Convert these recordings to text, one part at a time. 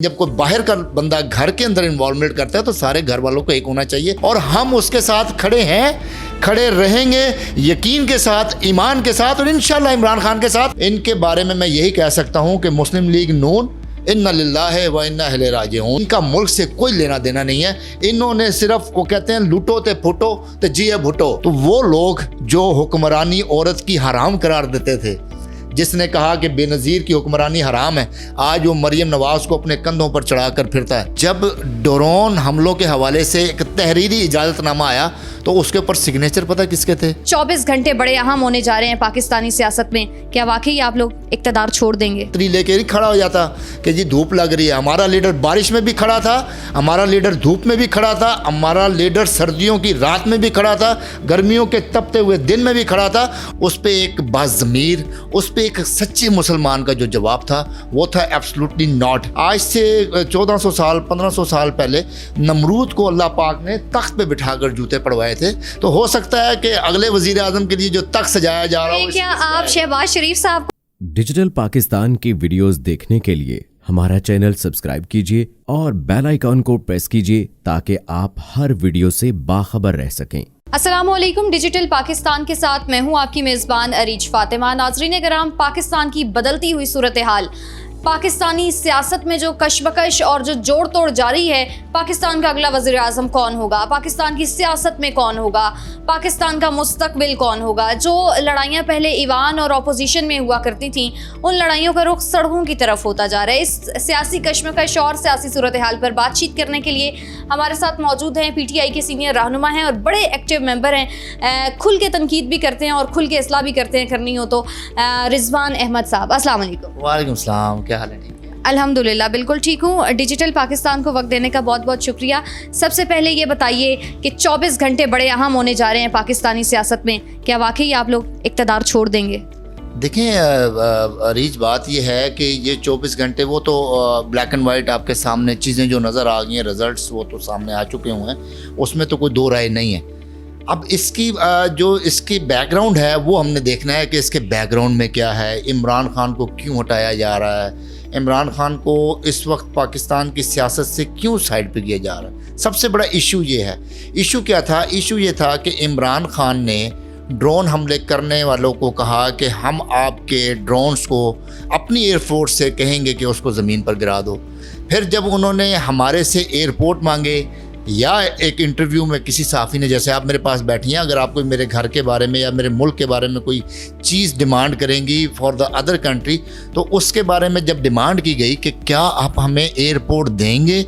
जब कोई बाहर का बंदा घर के अंदर इन्वॉल्वमेंट करता है तो सारे घर वालों को एक होना चाहिए और हम उसके साथ खड़े हैं, खड़े रहेंगे यकीन के साथ, ईमान के साथ और इंशाल्लाह इमरान खान के साथ। इनके बारे में मैं यही कह सकता हूं कि मुस्लिम लीग नून इन्ना लिल्लाहि व इन्ना इलैहि राजिऊन, इनका मुल्क से कोई लेना देना नहीं है। इन्होंने सिर्फ वो कहते हैं लूटो ते फुटो ते जिए भुटो। तो वो लोग जो हुक्मरानी औरत की हराम करार देते थे, जिसने कहा कि बेनज़ीर की हुक्मरानी हराम है, आज वो मरियम नवाज को अपने कंधों पर चढ़ाकर फिरता है। जब ड्रोन हमलों के हवाले से एक तहरीरी इजाज़तनामा आया तो उसके ऊपर सिग्नेचर पता किसके थे? 24 घंटे बड़े अहम होने जा रहे हैं पाकिस्तानी सियासत में। क्या वाकई आप लोग इक़्तिदार छोड़ देंगे? लेके ही खड़ा हो जाता कि जी धूप लग रही है। हमारा लीडर बारिश में भी खड़ा था, हमारा लीडर धूप में भी खड़ा था, हमारा लीडर सर्दियों की रात में भी खड़ा था, गर्मियों के तपते हुए दिन में भी खड़ा था। उस पर एक बाज़मीर, उस पर एक सच्चे मुसलमान का जो जवाब था वो था एब्सोल्युटली नॉट। आज से 1400 साल 1500 साल पहले नमरूद को अल्लाह पाक ने तख्त पे बिठाकर जूते पड़वाए थे। तो हो सकता है कि अगले वजीर आजम के लिए जो तख्त सजाया जा रहा हो, क्या आप शहबाज शरीफ साहब डिजिटल पाकिस्तान की वीडियोस देखने के लिए हमारा चैनल सब्सक्राइब कीजिए और बेल आइकॉन को प्रेस कीजिए ताकि आप हर वीडियो से बाखबर रह सकें। अस्सलामुअलैकुम, डिजिटल पाकिस्तान के साथ मैं हूं आपकी मेज़बान अरीज फातिमा। नाज़रीन कराम, पाकिस्तान की बदलती हुई सूरत हाल, पाकिस्तानी सियासत में जो कशमकश और जो जोड़ तोड़ जारी है, पाकिस्तान का अगला वज़ीर आज़म कौन होगा, पाकिस्तान की सियासत में कौन होगा, पाकिस्तान का मुस्तकबिल कौन होगा। जो लड़ाइयाँ पहले ईवान और अपोजिशन में हुआ करती थीं, उन लड़ाइयों का रुख सड़कों की तरफ होता जा रहा है। इस सियासी कशमकश और सियासी सूरत हाल पर बातचीत करने के लिए हमारे साथ मौजूद हैं PTI के सीनियर रहनुमा हैं और बड़े एक्टिव मेंबर हैं, खुल के तनकीद भी करते हैं और खुल के इस्लाह भी करते हैं करनी हो तो। रिजवान अहमद साहब, अस्सलाम वालेकुम। वालेकुम सलाम, क्या हाल है? ठीक है अल्हम्दुलिल्लाह, बिल्कुल ठीक हूँ। डिजिटल पाकिस्तान को वक्त देने का बहुत बहुत शुक्रिया। सबसे पहले ये बताइए कि 24 घंटे बड़े अहम होने जा रहे हैं पाकिस्तानी सियासत में। क्या वाकई आप लोग इक़्तिदार छोड़ देंगे? देखें अरीज, बात यह है कि ये 24 घंटे वो तो ब्लैक एंड वाइट आपके सामने चीज़ें जो नज़र आ गई हैं, रिजल्ट्स वो तो सामने आ चुके हुए हैं, उसमें तो कोई दो राय नहीं है। अब इसकी जो इसकी बैकग्राउंड है वो हमने देखना है कि इसके बैकग्राउंड में क्या है, इमरान खान को क्यों हटाया जा रहा है, इमरान खान को इस वक्त पाकिस्तान की सियासत से क्यों साइड पे किया जा रहा है। सबसे बड़ा इशू ये है। इशू क्या था? इशू ये था कि इमरान खान ने ड्रोन हमले करने वालों को कहा कि हम आपके ड्रोन्स को अपनी एयरफोर्स से कहेंगे कि उसको ज़मीन पर गिरा दो। फिर जब उन्होंने हमारे से एयरपोर्ट मांगे या एक इंटरव्यू में किसी सहाफ़ी ने, जैसे आप मेरे पास बैठी हैं, अगर आप कोई मेरे घर के बारे में या मेरे मुल्क के बारे में कोई चीज़ डिमांड करेंगी फॉर द अदर कंट्री, तो उसके बारे में जब डिमांड की गई कि क्या आप हमें एयरपोर्ट देंगे,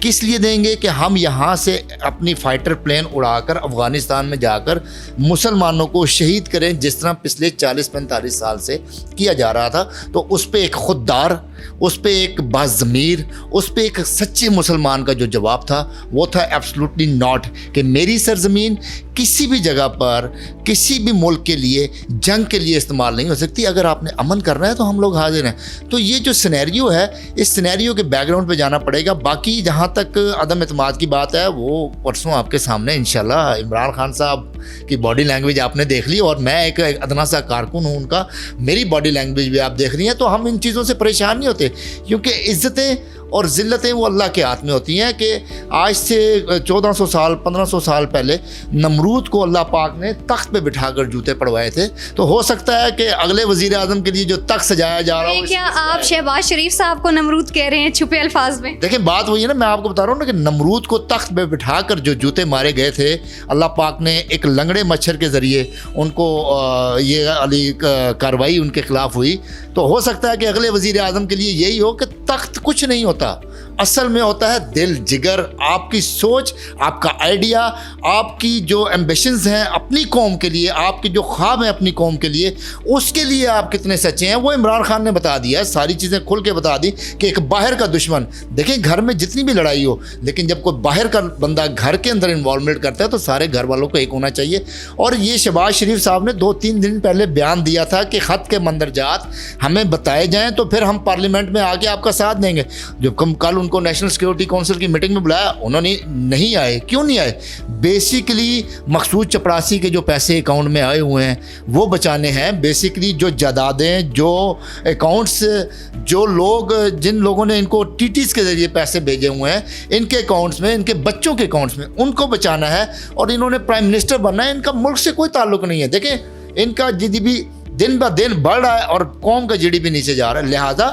किस लिए देंगे कि हम यहाँ से अपनी फ़ाइटर प्लेन उड़ाकर अफ़गानिस्तान में जाकर मुसलमानों को शहीद करें जिस तरह पिछले 40-45 साल से किया जा रहा था। तो उस पर एक खुददार, उस पर एक बाज़मीर, उस पर एक सच्चे मुसलमान का जो जवाब था वो था एब्सोल्युटली नॉट, कि मेरी सरज़मीन किसी भी जगह पर किसी भी मुल्क के लिए जंग के लिए इस्तेमाल नहीं हो सकती। अगर आपने अमन करना है तो हम लोग हाजिर हैं। तो ये जो सिनेरियो है, इस सिनेरियो के बैकग्राउंड पे जाना पड़ेगा। बाकी जहाँ तक अदम एतमाद की बात है वो परसों आपके सामने इंशाल्लाह इमरान खान साहब की बॉडी लैंग्वेज आपने देख ली और मैं एक अदना सा कारकुन हूँ उनका, मेरी बॉडी लैंग्वेज भी आप देख रही हैं। तो हम इन चीज़ों से परेशान नहीं होते क्योंकि इज़्ज़तें और ज़िल्लतें वो अल्लाह के हाथ में होती हैं। कि आज से 1400 साल 1500 साल पहले नमरूद को अल्लाह पाक ने तख्त पे बिठाकर जूते पड़वाए थे। तो हो सकता है कि अगले वज़ीर आज़म के लिए जो तख्त सजाया जा रहा हो, क्या आप शहबाज शरीफ साहब को नमरूद कह रहे हैं छुपे अल्फाज में? देखें, बात वही है ना, मैं आपको बता रहा हूँ ना कि नमरूद को तख्त पे बिठाकर जो जूते मारे गए थे, अल्लाह पाक ने एक लंगड़े मच्छर के ज़रिए उनको ये अली कार्रवाई उनके ख़िलाफ़ हुई। तो हो सकता है कि अगले वज़ीर आज़म के लिए यही हो कि तख्त कुछ नहीं होता, असल में होता है दिल, जिगर, आपकी सोच, आपका आइडिया, आपकी जो एम्बिशंस हैं अपनी कौम के लिए, आपके जो ख्वाब हैं अपनी कौम के लिए, उसके लिए आप कितने सच्चे हैं। वो इमरान खान ने बता दिया है, सारी चीज़ें खुल के बता दी कि एक बाहर का दुश्मन, देखें घर में जितनी भी लड़ाई हो, लेकिन जब कोई बाहर का बंदा घर के अंदर इन्वॉल्वमेंट करता है तो सारे घर वालों को एक होना चाहिए। और ये शहबाज शरीफ साहब ने 2-3 दिन पहले बयान दिया था कि ख़त के मंदरजात हमें बताए जाएँ तो फिर हम पार्लियामेंट में आके आपका साथ देंगे। जब कल उनको नेशनल सिक्योरिटी काउंसिल की मीटिंग में बुलाया, उन्होंने नहीं आए। क्यों नहीं आए? बेसिकली मकसूद चपरासी के जो पैसे अकाउंट में आए हुए हैं वो बचाने हैं। बेसिकली जो जायदादें, जो अकाउंट्स, जो लोग, जिन लोगों ने इनको टीटीज के ज़रिए पैसे भेजे हुए हैं इनके अकाउंट्स में, इनके बच्चों के अकाउंट्स में, उनको बचाना है। और इन्होंने प्राइम मिनिस्टर बनना है। इनका मुल्क से कोई ताल्लुक नहीं है। देखें, इनका जीडीपी दिन ब दिन बढ़ रहा है और कौम का जीडीपी नीचे जा रहा है। लिहाजा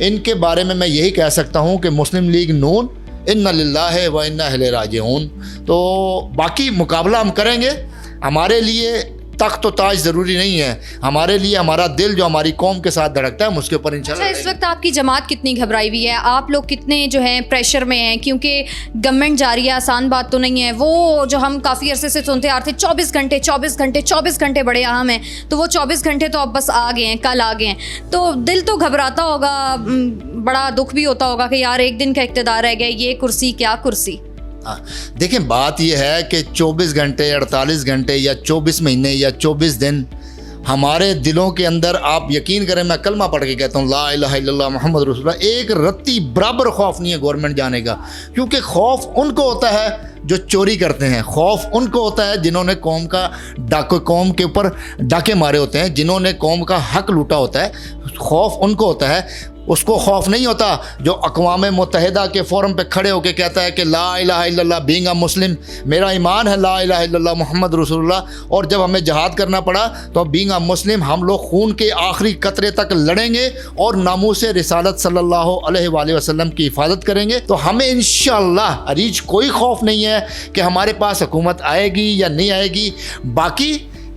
इनके बारे में मैं यही कह सकता हूँ कि मुस्लिम लीग नून इन्ना लिल्लाहि व इन्ना इलैहि राजिऊन। तो बाकी मुकाबला हम करेंगे। हमारे लिए तख्त तो ताज ज़रूरी नहीं है, हमारे लिए हमारा दिल जो हमारी कौम के साथ धड़कता है हम उसके ऊपर इंशाल्लाह। अच्छा, इस वक्त आपकी जमात कितनी घबराई हुई है? आप लोग कितने जो हैं प्रेशर में हैं? क्योंकि गवर्नमेंट जा रही है, आसान बात तो नहीं है। वो जो हम काफ़ी अरसे से सुनते आ रहे थे 24 घंटे 24 घंटे 24 घंटे बड़े अहम हैं, तो वो 24 घंटे तो अब बस आ गए हैं, कल आ गए हैं। तो दिल तो घबराता होगा, बड़ा दुख भी होता होगा कि यार एक दिन का इक़्तिदार रह गया, ये कुर्सी क्या कुर्सी। देखें, बात यह है कि 24 घंटे 48 घंटे या 24 महीने या 24 दिन हमारे दिलों के अंदर, आप यकीन करें, मैं कलमा पढ़ के कहता हूँ ला इलाहा इल्लल्लाह मुहम्मद रसूलुल्लाह, एक रत्ती बराबर खौफ नहीं है गवर्नमेंट जाने का। क्योंकि खौफ उनको होता है जो चोरी करते हैं, खौफ उनको होता है जिन्होंने कौम के ऊपर डाके मारे होते हैं, जिन्होंने कौम का हक लूटा होता है। खौफ उनको होता है। उसको खौफ नहीं होता जो अक़वाम मुत्तहिदा के फोरम पे खड़े होकर कहता है कि ला इलाहा इल्लल्लाह, बीइंग अ मुस्लिम, मेरा ईमान है ला इलाहा इल्लल्लाह मुहम्मद रसूलुल्लाह। और जब हमें जहाद करना पड़ा तो बीइंग अ मुस्लिम हम लोग खून के आखिरी कतरे तक लड़ेंगे और नामूस रिसालत सल्लल्लाहु अलैहि वसल्लम की हिफाजत करेंगे। तो हमें इंशाअल्लाह अरीज कोई खौफ नहीं है कि हमारे पास हुकूमत आएगी या नहीं आएगी। बाकी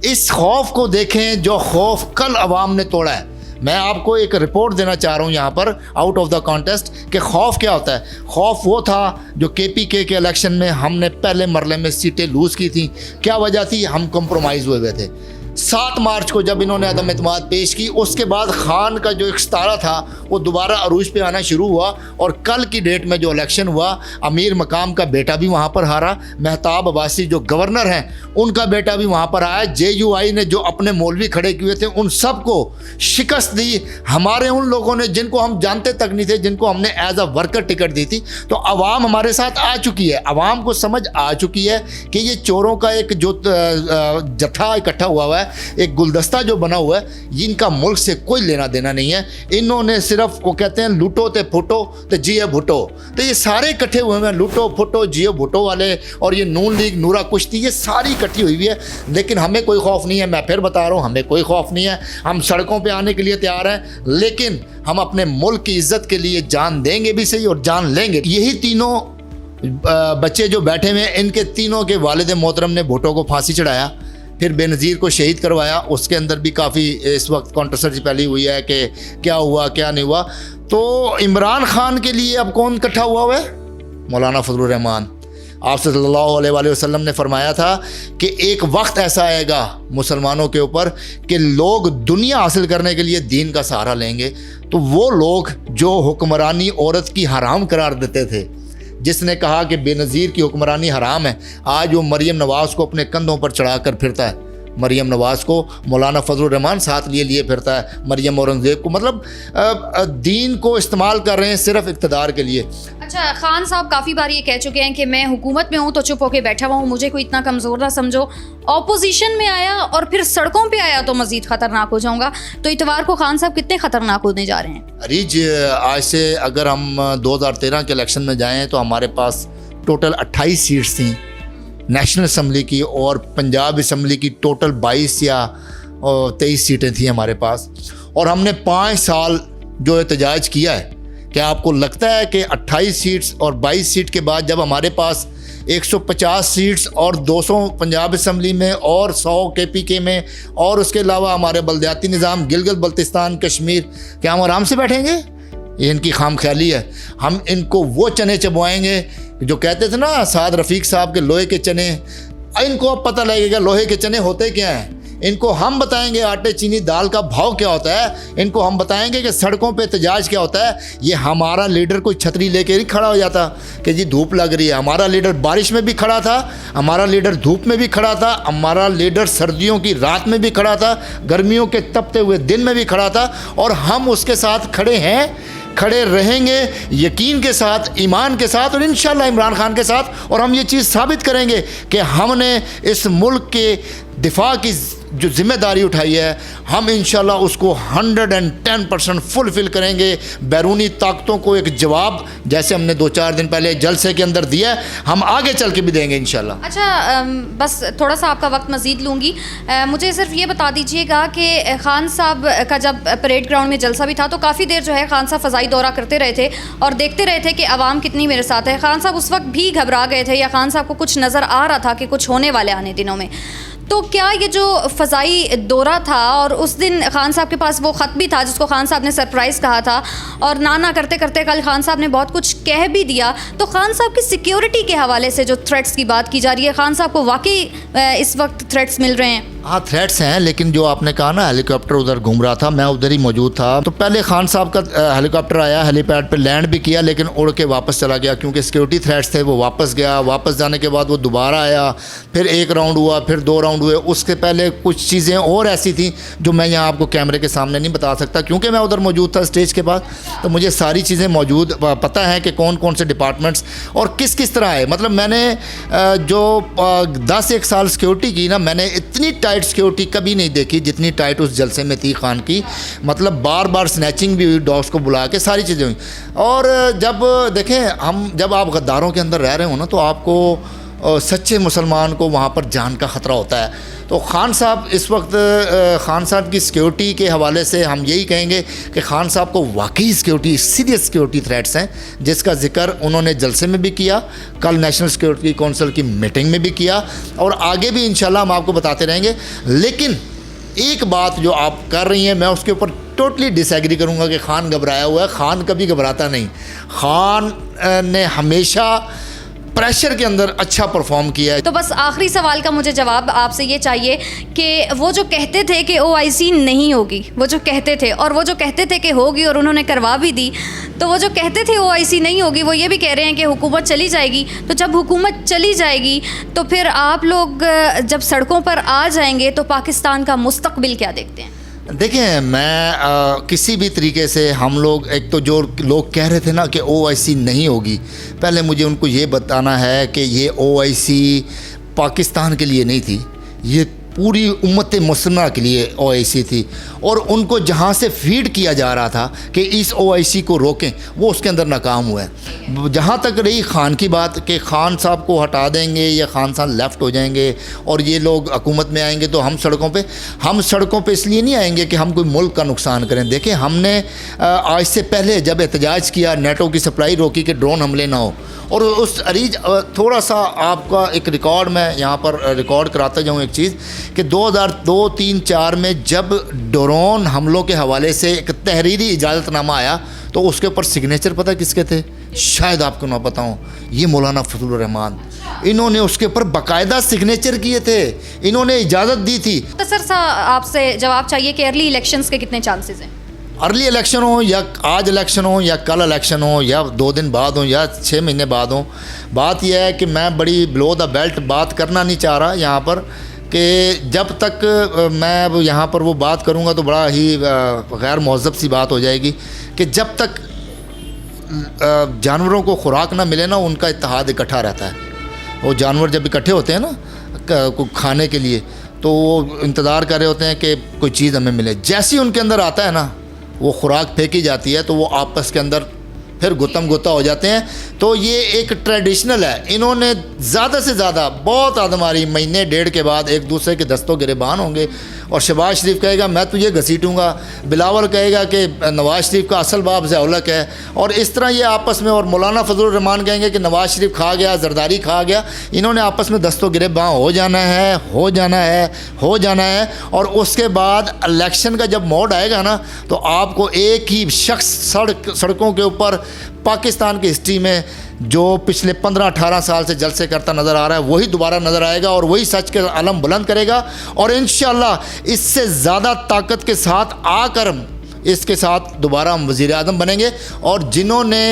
इस खौफ को देखें जो खौफ कल अवाम ने तोड़ा है। मैं आपको एक रिपोर्ट देना चाह रहा हूँ यहाँ पर आउट ऑफ द कॉन्टेस्ट कि खौफ क्या होता है। खौफ वो था जो KPK के इलेक्शन में हमने पहले मरले में सीटें लूज़ की थी। क्या वजह थी? हम कंप्रोमाइज़ हुए थे। 7 मार्च को जब इन्होंने अदम एतमाद पेश की, उसके बाद खान का जो एक सितारा था वो दोबारा अरूज पे आना शुरू हुआ। और कल की डेट में जो इलेक्शन हुआ, अमीर मकाम का बेटा भी वहाँ पर हारा, महताब अब्बासी जो गवर्नर हैं उनका बेटा भी वहाँ पर आया। JUI ने जो अपने मौलवी खड़े किए थे उन सब को शिकस्त दी। हमारे उन लोगों ने जिनको हम जानते तक नहीं थे, जिनको हमने एज अ वर्कर टिकट दी थी, तो आवाम हमारे साथ आ चुकी है। आवाम को समझ आ चुकी है कि ये चोरों का एक जो जत्था इकट्ठा हुआ है, एक गुलदस्ता जो बना हुआ है, इनका मुल्क से कोई लेना देना नहीं है। इन्होंने सिर्फ, वो कहते हैं लूटो ते फुटो ते जिए भुटो, तो ये सारे इकट्ठे हुए हैं, लूटो फुटो जिए भुटो वाले। और ये नून लीग, नूरा कुश्ती, ये सारी इकट्ठी हुई है। लेकिन हमें कोई खौफ नहीं है। मैं फिर बता रहा हूँ, हमें कोई खौफ नहीं है। हम सड़कों पर आने के लिए तैयार हैं, लेकिन हम अपने मुल्क की इज्जत के लिए जान देंगे भी सही और जान लेंगे। यही तीनों बच्चे जो बैठे हुए हैं, इनके तीनों के वालिद मोहतरम ने भुट्टो को फांसी चढ़ाया, फिर बेनज़ीर को शहीद करवाया। उसके अंदर भी काफ़ी इस वक्त कंट्रोवर्सी फैली हुई है कि क्या हुआ क्या नहीं हुआ। तो इमरान खान के लिए अब कौन इकट्ठा हुआ है? मौलाना फजलुर रहमान। आप सल्लल्लाहु अलैहि वसल्लम ने फरमाया था कि एक वक्त ऐसा आएगा मुसलमानों के ऊपर कि लोग दुनिया हासिल करने के लिए दीन का सहारा लेंगे। तो वो लोग जो हुक्मरानी औरत की हराम करार देते थे, जिसने कहा कि बेनज़ीर की हुक्मरानी हराम है, आज वो मरियम नवाज़ को अपने कंधों पर चढ़ा कर फिरता है। मरियम नवाज़ को मौलाना फजलुर रहमान साथ लिए फिरता है, मरियम औरंगज़ेब को, मतलब दीन को इस्तेमाल कर रहे हैं सिर्फ इक़्तिदार के लिए। अच्छा, खान साहब काफ़ी बार ये कह चुके हैं कि मैं हुकूमत में हूँ तो चुप होकर बैठा हुआ हूँ, मुझे कोई इतना कमज़ोर ना समझो। ऑपोजिशन में आया और फिर सड़कों पे आया तो मज़ीद ख़तरनाक हो जाऊँगा। तो इतवार को खान साहब कितने ख़तरनाक होने जा रहे हैं? अरीज, आज से अगर हम 2013 के इलेक्शन में जाएँ तो हमारे पास टोटल 28 सीट्स थी नेशनल असम्बली की, और पंजाब असम्बली की टोटल 22 या 23 सीटें थी हमारे पास। और हमने 5 साल जो एहतजाज किया है। क्या आपको लगता है कि 28 सीट्स और 22 सीट के बाद जब हमारे पास 150 सीट्स और 200 पंजाब असम्बली में और 100 KPK में और उसके अलावा हमारे बल्दियाती निज़ाम गिलगित बल्तिस्तान कश्मीर, क्या हम आराम से बैठेंगे? ये इनकी खाम ख्याली है। हम इनको वो चने चबवाएंगे जो कहते थे ना साद रफ़ीक साहब के लोहे के चने। इनको अब पता लगेगा लोहे के चने होते क्या हैं। इनको हम बताएंगे आटे चीनी दाल का भाव क्या होता है। इनको हम बताएंगे कि सड़कों पे एहतजाज क्या होता है। ये हमारा लीडर कोई छतरी लेके नहीं खड़ा हो जाता कि जी धूप लग रही है। हमारा लीडर बारिश में भी खड़ा था, हमारा लीडर धूप में भी खड़ा था, हमारा लीडर सर्दियों की रात में भी खड़ा था, गर्मियों के तपते हुए दिन में भी खड़ा था। और हम उसके साथ खड़े हैं, खड़े रहेंगे यकीन के साथ, ईमान के साथ और इंशाल्लाह इमरान खान के साथ। और हम ये चीज़ साबित करेंगे कि हमने इस मुल्क के दिफा की जो ज़िम्मेदारी उठाई है, हम इंशाल्लाह उसको 110% फुलफ़िल करेंगे। बैरूनी ताकतों को एक जवाब जैसे हमने 2-4 दिन पहले जलसे के अंदर दिया है, हम आगे चल के भी देंगे इंशाल्लाह। अच्छा, बस थोड़ा सा आपका वक्त मज़ीद लूँगी। मुझे सिर्फ ये बता दीजिएगा कि खान साहब का जब परेड ग्राउंड में जलसा भी था तो काफ़ी देर जो है खान साहब फ़ज़ाई दौरा करते रहे थे और देखते रहे थे कि आवाम कितनी मेरे साथ है। खान साहब उस वक्त भी घबरा गए थे या खान साहब को कुछ नज़र आ रहा था कि कुछ होने वाले आने दिनों में? तो क्या ये जो फ़ज़ाई दौरा था और उस दिन खान साहब के पास वो ख़त भी था जिसको खान साहब ने सरप्राइज़ कहा था और ना करते करते कल खान साहब ने बहुत कुछ कह भी दिया, तो खान साहब की सिक्योरिटी के हवाले से जो थ्रेट्स की बात की जा रही है, खान साहब को वाकई इस वक्त थ्रेट्स मिल रहे हैं? हाँ, थ्रेट्स हैं, लेकिन जो आपने कहा ना हेलीकॉप्टर उधर घूम रहा था, मैं उधर ही मौजूद था। तो पहले खान साहब का हेलीकॉप्टर आया, हेलीपैड पे लैंड भी किया, लेकिन उड़ के वापस चला गया क्योंकि सिक्योरिटी थ्रेट्स थे। वो वापस गया, वापस जाने के बाद वो दोबारा आया, फिर 1 राउंड हुआ, फिर 2 राउंड हुए। उसके पहले कुछ चीज़ें और ऐसी थी जो मैं यहाँ आपको कैमरे के सामने नहीं बता सकता क्योंकि मैं उधर मौजूद था स्टेज के पास। तो मुझे सारी चीज़ें मौजूद पता है कि कौन कौन से डिपार्टमेंट्स और किस किस तरह है। मतलब मैंने जो 10-1 साल सिक्योरिटी की ना, मैंने इतनी टाइट सिक्योरिटी कभी नहीं देखी जितनी टाइट उस जलसे में थी खान की। मतलब बार बार स्नैचिंग भी हुई, डॉग्स को बुला के सारी चीज़ें हुई। और जब देखें जब आप गद्दारों के अंदर रह रहे हो ना, तो आपको सच्चे मुसलमान को वहाँ पर जान का ख़तरा होता है। तो खान साहब इस वक्त खान साहब की सिक्योरिटी के हवाले से हम यही कहेंगे कि खान साहब को वाकई सिक्योरिटी, सीरियस सिक्योरिटी थ्रेट्स हैं जिसका जिक्र उन्होंने जलसे में भी किया, कल नेशनल सिक्योरिटी काउंसिल की मीटिंग में भी किया और आगे भी इंशाल्लाह हम आपको बताते रहेंगे। लेकिन एक बात जो आप कर रही हैं, मैं उसके ऊपर टोटली डिसएग्री करूँगा कि खान घबराया हुआ है। खान कभी घबराता नहीं। खान ने हमेशा प्रेशर के अंदर अच्छा परफॉर्म किया है। तो बस आखिरी सवाल का मुझे जवाब आपसे ये चाहिए कि वो जो कहते थे कि OIC नहीं होगी, वो जो कहते थे, और वो जो कहते थे कि होगी और उन्होंने करवा भी दी, तो वो जो कहते थे OIC नहीं होगी, वो ये भी कह रहे हैं कि हुकूमत चली जाएगी। तो जब हुकूमत चली जाएगी तो फिर आप लोग जब सड़कों पर आ जाएंगे तो पाकिस्तान का मुस्तकबिल क्या देखते हैं? देखें, मैं किसी भी तरीके से हम लोग, एक तो जो लोग कह रहे थे ना कि OIC नहीं होगी, पहले मुझे उनको ये बताना है कि ये OIC पाकिस्तान के लिए नहीं थी, ये पूरी उम्मत मुस्लिमा के लिए OIC थी। और उनको जहाँ से फीड किया जा रहा था कि इस OIC को रोकें, वो उसके अंदर नाकाम हुआ है। जहाँ तक रही खान की बात कि खान साहब को हटा देंगे या खान साहब लेफ़्ट हो जाएंगे और ये लोग हुकूमत में आएंगे, तो हम सड़कों पे इसलिए नहीं आएंगे कि हम कोई मुल्क का नुकसान करें। देखें, हमने आज से पहले जब एहतजाज किया, नेटो की सप्लाई रोकी कि ड्रोन हमले ना हो, और उस अरीज थोड़ा सा आपका एक रिकॉर्ड मैं यहाँ पर रिकॉर्ड कराता जाऊँ एक चीज़ कि 2002, 3, 4 में जब ड्रोन हमलों के हवाले से एक तहरीरी इजाज़तनामा आया तो उसके ऊपर सिग्नेचर पता किसके थे? शायद आपको ना पता हो, ये मौलाना फजलुर रहमान। इन्होंने उसके ऊपर बाकायदा सिग्नेचर किए थे, इन्होंने इजाज़त दी थी। तो सर आपसे जवाब चाहिए कि अर्ली इलेक्शंस के कितने चांसेस हैं? अर्ली इलेक्शन हो या आज इलेक्शन हो या कल इलेक्शन हो या 2 दिन बाद हो या 6 महीने बाद हो, बात यह है कि मैं बड़ी बिलो द बेल्ट बात करना नहीं चाह रहा यहाँ पर कि जब तक मैं यहाँ पर वो बात करूँगा तो बड़ा ही गैर महज़ब सी बात हो जाएगी कि जब तक जानवरों को खुराक ना मिले ना, उनका इत्तेहाद इकट्ठा रहता है। वो जानवर जब इकट्ठे होते हैं ना खाने के लिए, तो वो इंतज़ार कर रहे होते हैं कि कोई चीज़ हमें मिले। जैसे ही उनके अंदर आता है ना, वो खुराक फेंकी जाती है तो वो आपस के अंदर फिर गुत्तम गुत्ता हो जाते हैं। तो ये एक ट्रेडिशनल है। इन्होंने ज़्यादा से ज़्यादा बहुत आदमारी, महीने 1.5 के बाद एक दूसरे के दस्तों गिरबान होंगे और शहबाज शरीफ कहेगा मैं तुझे घसीटूँगा, बिलावल कहेगा कि नवाज़ शरीफ का असल बाप ज़िया-उल-हक है, और इस तरह ये आपस में, और मौलाना फजलुर रहमान कहेंगे कि नवाज़ शरीफ खा गया, जरदारी खा गया। इन्होंने आपस में दस्तों गिरबान हो जाना है। और उसके बाद इलेक्शन का जब मोड आएगा ना, तो आपको एक ही शख्स सड़कों के ऊपर पाकिस्तान की हिस्ट्री में जो पिछले 15-18 साल से जलसे करता नज़र आ रहा है, वही दोबारा नज़र आएगा और वही सच के अलम बुलंद करेगा। और इंशाअल्लाह इससे ज़्यादा ताकत के साथ आकर इसके साथ दोबारा हम वज़ीर आज़म बनेंगे। और जिन्होंने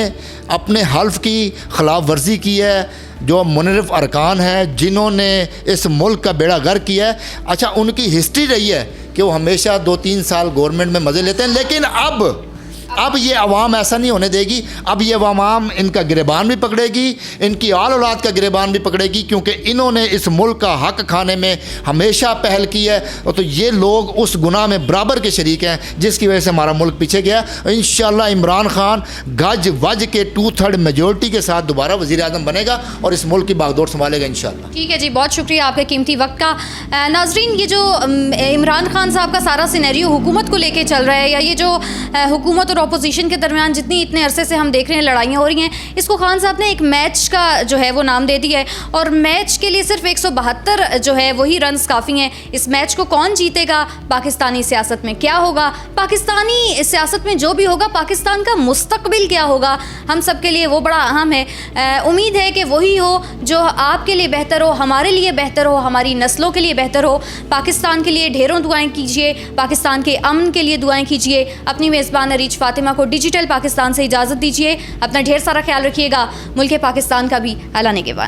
अपने हल्फ की खिलाफ वर्जी की है, जो मुनरिफ अरकान है, जिन्होंने इस मुल्क का बेड़ा गर्क किया है, अच्छा उनकी हिस्ट्री रही है कि वो हमेशा 2-3 साल गवर्नमेंट में मज़े लेते हैं, लेकिन अब अब ये अवाम ऐसा नहीं होने देगी। अब ये अवाम इनका गिरबान भी पकड़ेगी, इनकी आल औलाद का गिरबान भी पकड़ेगी, क्योंकि इन्होंने इस मुल्क का हक खाने में हमेशा पहल की है। और तो ये लोग उस गुनाह में बराबर के शरीक हैं जिसकी वजह से हमारा मुल्क पीछे गया। इंशाअल्लाह इमरान खान गज वज के 2/3 मेजोरिटी के साथ दोबारा वज़ीर आज़म बनेगा और इस मुल्क की बागडोर संभालेगा इंशाअल्लाह। ठीक है जी, बहुत शुक्रिया आपके कीमती वक्त का। नाजरीन, ये जो इमरान खान साहब का सारा सिनेरियो हुकूमत को लेके चल रहा है, या ये जो हुकूमत और अपोजिशन के दरमियान जितनी इतने अरसे से हम देख रहे हैं लड़ाइयाँ हो रही हैं, इसको खान साहब ने एक मैच का जो है वो नाम दे दिया है। और मैच के लिए सिर्फ 172 जो है वही रन्स काफ़ी हैं। इस मैच को कौन जीतेगा, पाकिस्तानी सियासत में क्या होगा, पाकिस्तानी सियासत में जो भी होगा, पाकिस्तान का मुस्तकबिल क्या होगा, हम सब के लिए वो बड़ा अहम है। उम्मीद है कि वही हो जो आपके लिए बेहतर हो, हमारे लिए बेहतर हो, हमारी नस्लों के लिए बेहतर हो। पाकिस्तान के लिए ढेरों दुआएं कीजिए, पाकिस्तान के अमन के लिए दुआएं कीजिए। अपनी मेज़बान अरीज फातिमा को डिजिटल पाकिस्तान से इजाज़त दीजिए। अपना ढेर सारा ख्याल रखिएगा। मुल्क पाकिस्तान का भी एलान के बाद।